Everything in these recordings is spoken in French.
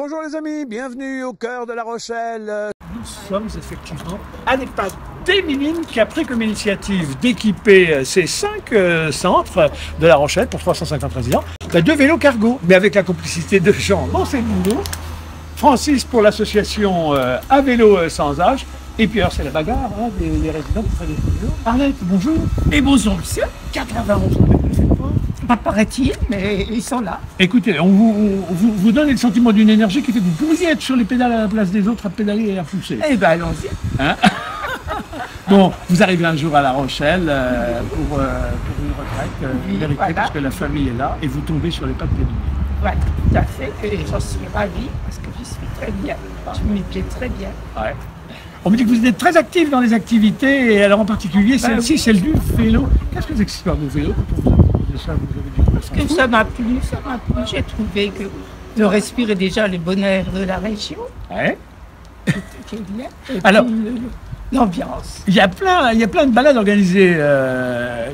Bonjour les amis, bienvenue au cœur de La Rochelle. Nous sommes effectivement à l'EHPAD des Minimes qui a pris comme initiative d'équiper ces 5 centres de La Rochelle pour 350 résidents de vélos cargo, mais avec la complicité de Jean Monsenino, Francis pour l'association À Vélo Sans Âge, et puis alors c'est la bagarre hein, des résidents pour faire des vélos. Arlette, bonjour. Et bonjour monsieur, 91 pas paraît-il, mais ils sont là. Écoutez, on vous donne le sentiment d'une énergie qui fait que vous pourriez être sur les pédales à la place des autres à pédaler et à pousser. Eh bien allons-y. Hein. Bon, vous arrivez un jour à La Rochelle pour une retraite, vérité, voilà. Parce que la famille est là et vous tombez sur les pattes des Minimes. Voilà, tout à fait, et j'en suis ravie parce que je suis très bien, je m'y plais très bien. Ouais. On me dit que vous êtes très actif dans les activités, et alors en particulier celle-ci, celle du vélo. Qu'est-ce que c'est que cette histoire du vélo? Quand on vous a proposé ça, vous avez dit parce que ça m'a plu. J'ai trouvé que de respirer déjà le bon air de la région. Ouais. C'était bien. Et alors, l'ambiance. Il y a plein de balades organisées.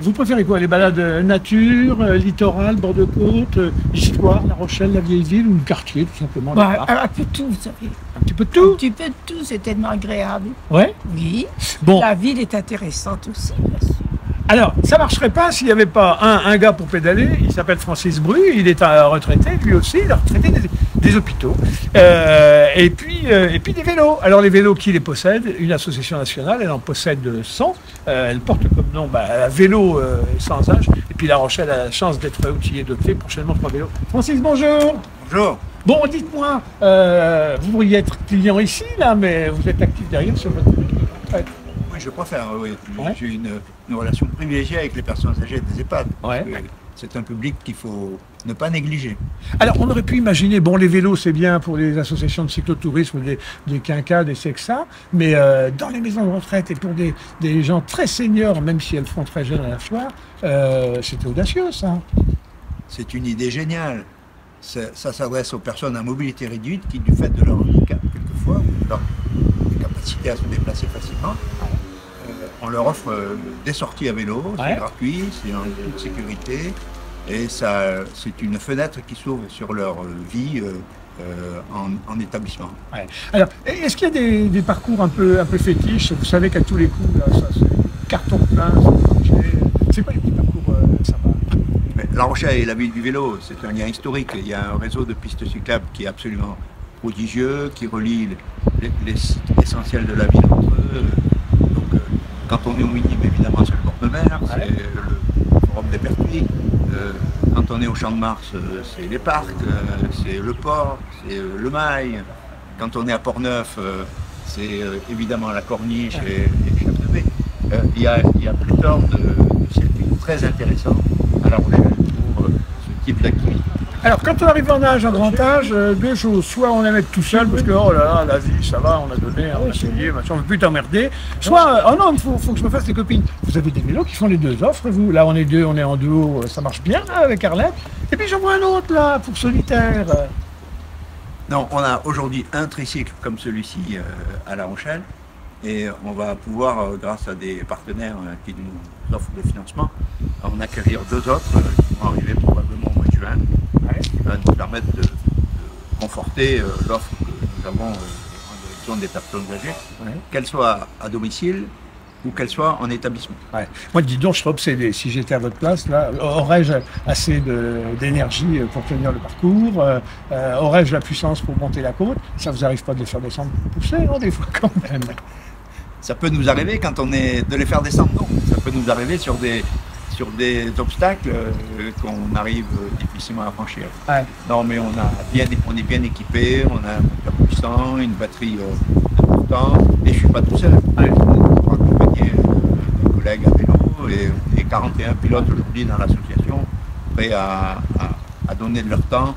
Vous préférez quoi? Les balades nature, littoral, bord de côte, histoire, La Rochelle, la vieille ville ou le quartier tout simplement? Un peu de tout, vous savez. Un petit peu de tout? Un petit peu de tout, c'est tellement agréable. Ouais. Oui. Bon. La ville est intéressante aussi, bien sûr. Alors, ça ne marcherait pas s'il n'y avait pas un gars pour pédaler. Il s'appelle Francis Bru, il est un retraité, lui aussi, il a retraité des hôpitaux. Et puis des vélos. Alors les vélos, qui les possède? Une association nationale, elle en possède 100. Elle porte comme nom Vélo Sans Âge. Et puis La Rochelle a la chance d'être outillée, dotée prochainement 3 vélos. Francis, bonjour. Bonjour. Bon, dites-moi, vous pourriez être client ici, là, mais vous êtes actif derrière sur votre retraite. Oui, je préfère, oui. Ouais. J'ai une relation privilégiée avec les personnes âgées des EHPAD. Ouais. C'est un public qu'il faut ne pas négliger. Alors, on aurait pu imaginer, bon, les vélos, c'est bien pour les associations de cyclotourisme, des quinquas, des sexa, mais dans les maisons de retraite et pour des gens très seniors, même si elles font très jeunes à la fois, c'était audacieux, ça. C'est une idée géniale. Ça s'adresse aux personnes à mobilité réduite qui, du fait de leur handicap, quelquefois, ou de leur capacité à se déplacer facilement, on leur offre des sorties à vélo, c'est gratuit, c'est en toute sécurité, et c'est une fenêtre qui s'ouvre sur leur vie en établissement. Ouais. Alors, est-ce qu'il y a des parcours un peu fétiches? Vous savez qu'à tous les coups, là, ça, c'est carton plein, c'est quoi les petits parcours sympas? La Rochelle est la ville du vélo, c'est un lien historique. Il y a un réseau de pistes cyclables qui est absolument prodigieux, qui relie les sites essentiels de la ville entre eux. Donc, quand on est au Minimes, évidemment, c'est le bord de mer, c'est le forum des Pertuis. Quand on est au Champ de Mars, c'est les parcs, c'est le port, c'est le Mail. Quand on est à Port-Neuf, c'est évidemment la Corniche et les Chefs de Baie. Il y a pléthore de circuits très intéressants à La Rochelle pour ce type d'activité. Alors, quand on arrive en âge, en grand âge, deux choses. Soit on aime être tout seul, parce que, oh là là, la vie, ça va, on a donné, on a essayé, machin, on ne veut plus t'emmerder. Soit, oh non, il faut que je me fasse des copines. Vous avez des vélos qui font les deux offres, vous. Là, on est deux, on est en duo, ça marche bien, là, avec Arlette. Et puis, j'en vois un autre, là, pour solitaire. Non, on a aujourd'hui un tricycle comme celui-ci à La Rochelle. Et on va pouvoir, grâce à des partenaires qui nous offrent des financements, en acquérir 2 autres qui vont arriver probablement au mois de juin, qui va nous permettre de conforter l'offre que nous avons en direction des personnes âgées, qu'elles soient à domicile ou qu'elles soient en établissement. Ouais. Moi, dis donc, je serais obsédé. Si j'étais à votre place, là, aurais-je assez d'énergie pour tenir le parcours? Aurais-je la puissance pour monter la côte? Ça vous arrive pas de les faire descendre pour pousser, non, des fois, quand même? Ça peut nous arriver quand on est de les faire descendre, non. Ça peut nous arriver sur des obstacles qu'on arrive difficilement à franchir. Ouais. Non, mais on est bien équipé, on a un moteur puissant, une batterie importante, et je ne suis pas tout seul. Ouais. On va accompagner des collègues à vélo, et 41 pilotes aujourd'hui dans l'association, prêts à donner de leur temps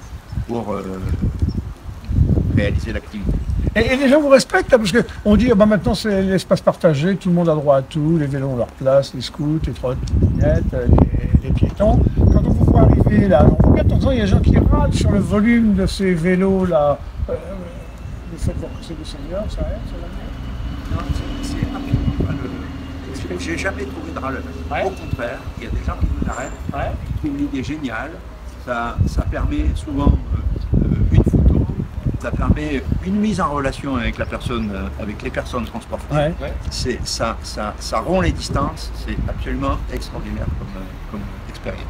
pour réaliser l'activité. Et les gens vous respectent, parce qu'on dit maintenant c'est l'espace partagé, tout le monde a droit à tout, les vélos ont leur place, les scouts, les trottinettes, les piétons. Quand on vous voit arriver là, on voit bien de temps en temps, il y a des gens qui râlent sur le volume de ces vélos là. Le fait de voir que c'est des seniors, ça aide, ça va? Non, c'est absolument pas le... J'ai jamais trouvé de râleur. Au contraire, il y a des gens qui nous arrêtent, qui trouvent l'idée géniale. Ça permet souvent une photo, ça permet une mise en relation avec la personne, avec les personnes transportées. Ouais. Ça rompt les distances, c'est absolument extraordinaire comme expérience.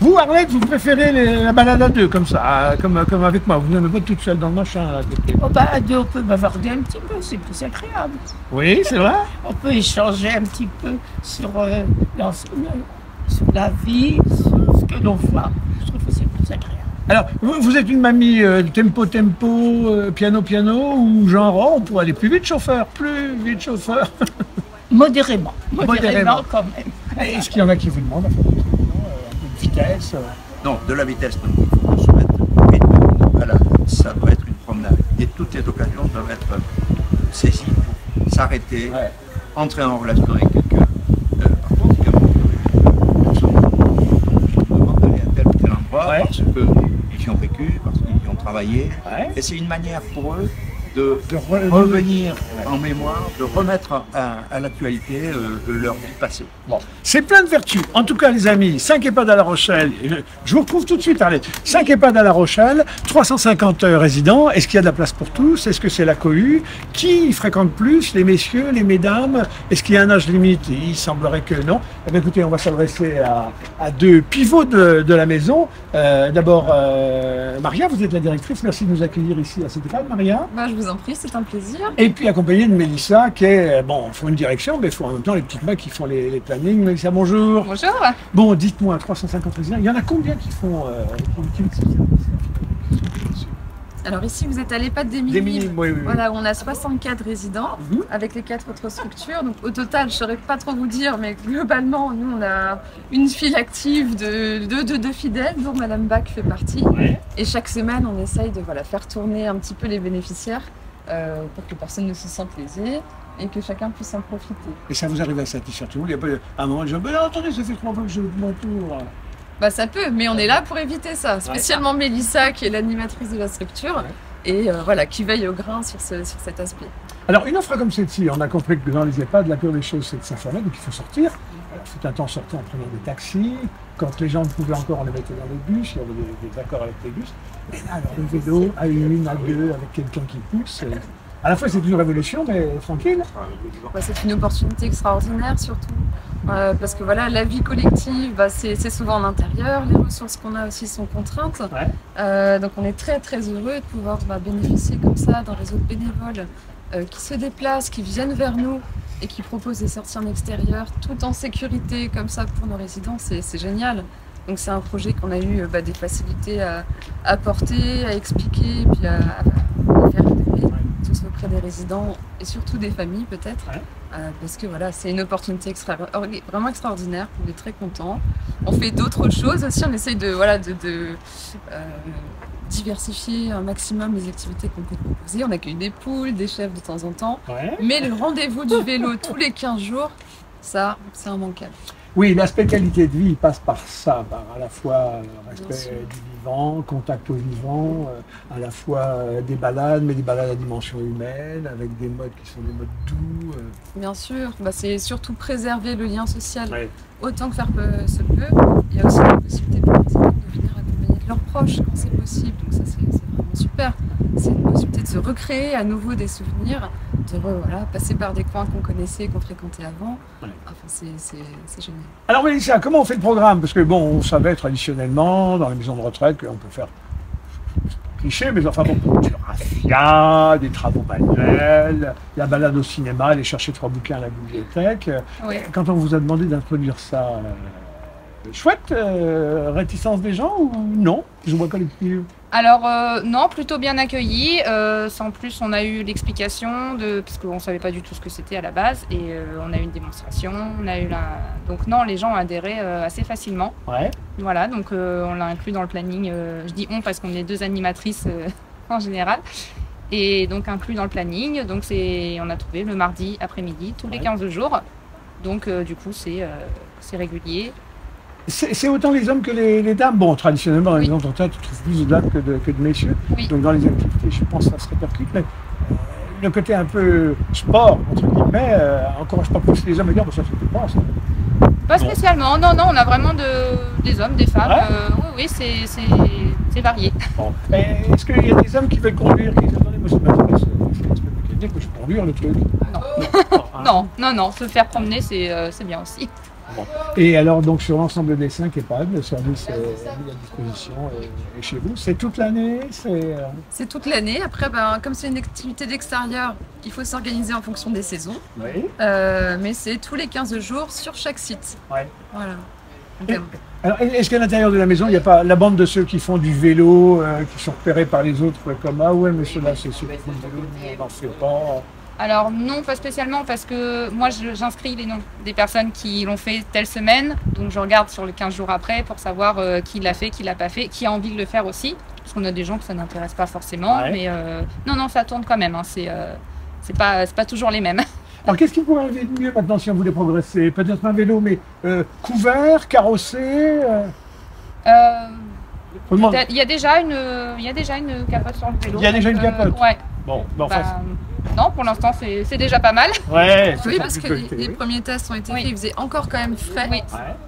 Vous, Arlette, vous préférez la balade à deux, comme ça, comme avec moi. Vous n'êtes pas toute seule dans le machin, là, à côté. Oh, bah, à deux, on peut bavarder un petit peu, c'est plus agréable. Oui, c'est vrai. On peut échanger un petit peu sur la vie, sur ce que l'on voit. Je trouve que c'est plus agréable. Alors, vous êtes une mamie tempo, piano, piano, ou genre, oh, on pourrait aller plus vite, chauffeur, Modérément. Modérément. Quand même. Est-ce qu'il y en a qui vous demandent un peu de vitesse Non, de la vitesse, non. Il faut qu'on se mette au rythme. Voilà, ça doit être une promenade. Et toutes les occasions doivent être saisies pour s'arrêter, entrer en relation avec quelqu'un. Par contre, il y a beaucoup de personnes qui demandent d'aller à tel ou tel endroit parce qu'ils y ont vécu, parce qu'ils y ont travaillé. Et c'est une manière pour eux de revenir en mémoire, de remettre à l'actualité leur vie passée. Bon, c'est plein de vertus. En tout cas, les amis, 5 EHPAD à La Rochelle. Je vous retrouve tout de suite, Arlette. 5 EHPAD à La Rochelle, 350 résidents. Est-ce qu'il y a de la place pour tous? Est-ce que c'est la cohue? Qui fréquente plus? Les messieurs, les mesdames? Est-ce qu'il y a un âge limite? Il semblerait que non. Eh bien, écoutez, on va s'adresser à deux pivots de la maison. D'abord, Maria, vous êtes la directrice. Merci de nous accueillir ici à cette EHPAD, Maria. Je vous en prie, c'est un plaisir. Et puis accompagné de Mélissa, qui est, bon, il faut une direction, mais il faut en même temps les petites mains qui font les plannings. Mélissa, bonjour. Bonjour. Bon, dites-moi, 350 résidents, il y en a combien qui font Alors ici, vous êtes à l'EHPAD des Minimes. Oui. Voilà, on a 64 résidents avec les 4 autres structures. Donc au total, je ne saurais pas trop vous dire, mais globalement, nous, on a une file active de fidèles, dont Madame Bach fait partie. Et chaque semaine, on essaye de faire tourner un petit peu les bénéficiaires pour que personne ne se sente lésé et que chacun puisse en profiter. Et ça vous arrive à satisfaire tout le monde? Il n'y a pas un moment de dire, ben attendez, ça fait 3 fois que je mon tour. Ça peut, mais on est là pour éviter ça. Spécialement Mélissa, qui est l'animatrice de la structure, et qui veille au grain sur cet aspect. Alors, une offre comme celle-ci, on a compris que dans les EHPAD, la pire des choses, c'est de s'informer, donc il faut sortir. Il faut un temps sortir en prenant des taxis. Quand les gens ne pouvaient encore, on les mettait dans les bus, il y avait des accords avec les bus. Mais là, alors, le vélo, à une, à deux, avec quelqu'un qui pousse. À la fois, c'est une révolution, mais tranquille. C'est une opportunité extraordinaire, surtout. Parce que la vie collective, c'est souvent en intérieur, les ressources qu'on a aussi sont contraintes. Donc on est très très heureux de pouvoir bénéficier comme ça d'un réseau de bénévoles qui se déplacent, qui viennent vers nous et qui proposent des sorties en extérieur, tout en sécurité comme ça pour nos résidents, c'est génial. Donc c'est un projet qu'on a eu des facilités à porter, à expliquer, puis à faire adhérer, que ce soit auprès des résidents et surtout des familles peut-être. Parce que c'est une opportunité vraiment extraordinaire, on est très contents. On fait d'autres choses aussi, on essaye de diversifier un maximum les activités qu'on peut proposer. On accueille des poules, des chèvres de temps en temps, mais le rendez-vous du vélo tous les 15 jours, ça, c'est immanquable. Oui, l'aspect qualité de vie, il passe par ça, par à la fois respect du vivant, contact au vivant, à la fois des balades, mais des balades à dimension humaine, avec des modes qui sont des modes doux. Bien sûr, c'est surtout préserver le lien social autant que faire se peut. Il y a aussi la possibilité pour les résidents de venir accompagner de leurs proches quand c'est possible, donc ça c'est vraiment super. C'est une possibilité de se recréer à nouveau des souvenirs, de passer par des coins qu'on connaissait, qu'on fréquentait avant. Enfin, c'est génial. Alors Mélissa, comment on fait le programme? Parce que bon, on savait traditionnellement dans les maisons de retraite qu'on peut faire cliché, mais enfin bon, du raffia, des travaux manuels, la balade au cinéma, aller chercher 3 bouquins à la bibliothèque. Quand on vous a demandé d'introduire ça, chouette, réticence des gens ou non? Je vois collective. Alors non, plutôt bien accueilli. En plus, on a eu l'explication parce qu'on ne savait pas du tout ce que c'était à la base, et on a eu une démonstration. Donc non, les gens ont adhéré assez facilement. Voilà, donc on l'a inclus dans le planning. Je dis on parce qu'on est 2 animatrices en général, et donc inclus dans le planning. Donc on a trouvé le mardi après-midi tous les 15 jours. Donc du coup, c'est régulier. C'est autant les hommes que les dames. Bon, traditionnellement, dans les maisons de retraite, tu trouves plus de dames que de messieurs. Donc dans les activités, je pense que ça se répercute. Mais le côté un peu sport, entre guillemets, encourage pas plus les hommes à dire, ça fait pas ça. Pas spécialement, non, on a vraiment des hommes, des femmes. Oui, c'est varié. Bon. Est-ce qu'il y a des hommes qui veulent conduire, qui disent attendez, moi ça m'intéresse, l'aspect mécanique, moi je peux conduire le truc. Non, non, se faire promener, c'est bien aussi. Bon. Et alors, donc, sur l'ensemble des 5 EHPAD, le service est mis à disposition et chez vous. C'est toute l'année? C'est toute l'année. Après, comme c'est une activité d'extérieur, il faut s'organiser en fonction des saisons. Oui. Mais c'est tous les 15 jours sur chaque site. Ouais. Voilà. Alors, est-ce qu'à l'intérieur de la maison, il n'y a pas la bande de ceux qui font du vélo, qui sont repérés par les autres, comme ah ouais, mais ceux-là, c'est ceux qui font du vélo, on n'en fait pas? Alors non, pas spécialement, parce que moi j'inscris les noms des personnes qui l'ont fait telle semaine, donc je regarde sur les 15 jours après pour savoir qui l'a fait, qui l'a pas fait, qui a envie de le faire aussi, parce qu'on a des gens que ça n'intéresse pas forcément, ouais. Mais non, ça tourne quand même, hein, c'est pas toujours les mêmes. Alors qu'est-ce qui pourrait arriver de mieux maintenant si on voulait progresser? Peut-être un vélo, mais couvert, carrossé Il y a déjà une capote sur le vélo. Il y a déjà une capote? Ouais. Bon, enfin... Non, pour l'instant, c'est déjà pas mal. Ouais, oui, parce que les premiers tests ont été faits, il faisait encore quand même frais. Oui.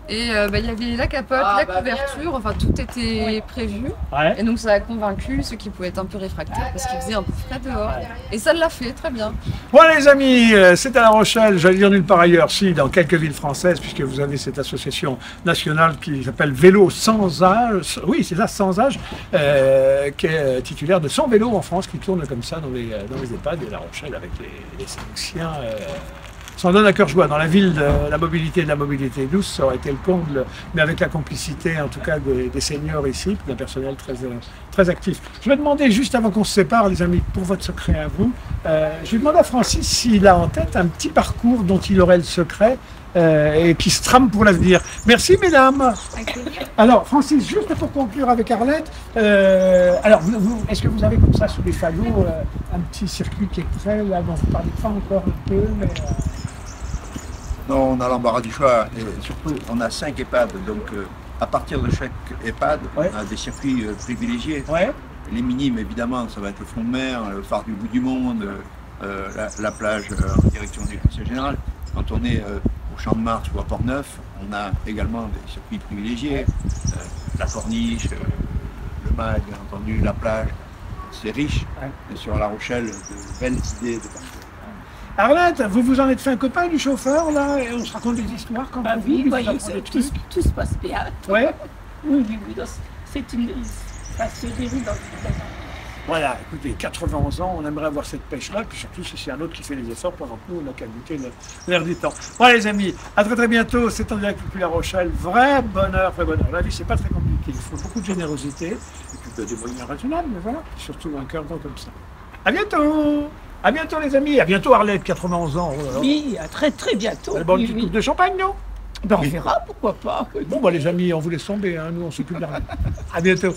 Et il y avait la capote, la couverture, enfin tout était prévu. Ouais. Et donc ça a convaincu ceux qui pouvaient être un peu réfractaires parce qu'il faisait un peu frais dehors. Et ça l'a fait très bien. Voilà les amis, c'est à La Rochelle, j'allais dire nulle part ailleurs, si, dans quelques villes françaises, puisque vous avez cette association nationale qui s'appelle Vélo sans âge, oui c'est ça, sans âge, qui est titulaire de 100 vélos en France qui tournent comme ça dans les EHPAD et La Rochelle avec les Saint-Luciens. S'en donne à cœur joie. Dans la ville de la mobilité douce, ça aurait été le comble, mais avec la complicité en tout cas des seniors ici, d'un personnel très actif. Je vais demander, juste avant qu'on se sépare, les amis, pour votre secret à vous, je vais demander à Francis s'il a en tête un petit parcours dont il aurait le secret et qui se trame pour l'avenir. Merci mesdames. Alors Francis, juste pour conclure avec Arlette, alors est-ce que vous avez comme ça sous les fagots un petit circuit qui est prêt, là dont vous parlez pas encore un peu, mais... Non, on a l'embarras du choix et surtout on a 5 EHPAD, donc à partir de chaque EHPAD, on a des circuits privilégiés. Ouais. Les minimes évidemment, ça va être le front de mer, le phare du bout du monde, la plage en direction du Conseil général. Quand on est au Champ de Mars ou à Port-Neuf, on a également des circuits privilégiés, la corniche, le mag, bien entendu, la plage. C'est riche, et sur La Rochelle, de belles idées de partout. Arlette, vous vous en êtes fait un copain du chauffeur là et on se raconte des histoires quand Ah vous oui, vous voyez, apprenez des trucs. tout se passe bien. Ouais. Oui, ça se déroule dans Voilà, écoutez, 91 ans, on aimerait avoir cette pêche-là, puis surtout si c'est un autre qui fait les efforts pendant que nous, on n'a qu'à goûter l'air du temps. Voilà les amis, à très bientôt, c'est en direct depuis La Rochelle, vrai bonheur. La vie, c'est pas très compliqué, il faut beaucoup de générosité, et puis des moyens raisonnables, mais voilà, surtout un cœur grand comme ça. À bientôt. À bientôt les amis, à bientôt Arlette, 91 ans. Oh là là. Oui, à très bientôt. Elle boit une petite coupe de champagne, non? Ben, on verra, pourquoi pas. Bon, bah les amis, on vous laisse tomber, hein, nous on s'occupe de rien. À bientôt.